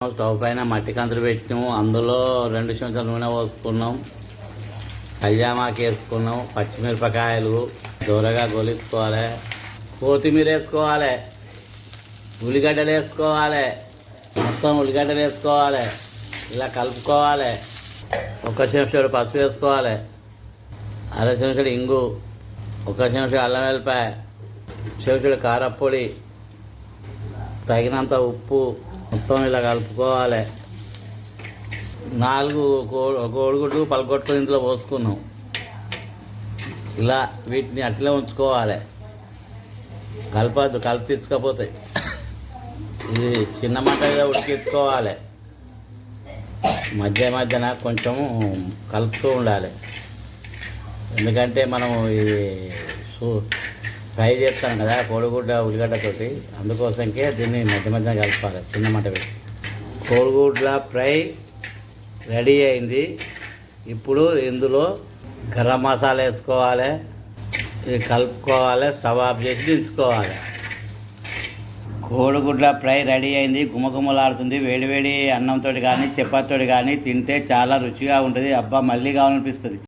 Stove పైన మట్టి కంతులు పెట్టినాము. అందులో 2 చెంచాల నూనె పోసుకున్నాం. కళ్యామాకు వేసుకున్నాం. పచ్చిమిరపకాయలు దూరగా గొలుసుకోవాలి. కొత్తిమీర వేసుకోవాలి. ఉల్లిగడ్డలు వేసుకోవాలి. మొత్తం ఉల్లిగడ్డలు వేసుకోవాలి. ఇలా కలుపుకోవాలి. 1 చెంచాడు పసుపు వేసుకోవాలి. 1/2 చెంచాడు ఇంగు, 1 చెంచాడు అల్లం వెల్లిపాయ, చెంచాడు కారపొడి, తగినంత ఉప్పు, మొత్తం ఇలా కలుపుకోవాలి. 4 కోడిగుడ్డు పలగొట్టుకొని ఇందులో పోసుకున్నాం. ఇలా వీటిని అట్లే ఉంచుకోవాలి. కలపద్దు, కలిపి తెచ్చుకపోతాయి. ఇది చిన్న మంట మీద ఉడికించుకోవాలి. మధ్యన కొంచెము కలుపుతూ ఉండాలి. ఎందుకంటే మనం ఇది ఫ్రై చేస్తాం కదా కోడిగుడ్డ ఉల్లిగడ్డతోటి, అందుకోసంకే దీన్ని మధ్య కలపాలి చిన్న మంట పెట్టి. కోడిగుడ్ల ఫ్రై రెడీ అయింది. ఇప్పుడు ఇందులో గరం మసాలా వేసుకోవాలి. ఇది కలుపుకోవాలి. స్టవ్ ఆఫ్ చేసి దించుకోవాలి. కోడిగుడ్ల ఫ్రై రెడీ అయింది. గుమగుమలాడుతుంది. వేడివేడి అన్నంతో కానీ చపాతీతో కానీ తింటే చాలా రుచిగా ఉంటుంది. అబ్బా మళ్ళీ కావాలనిపిస్తుంది.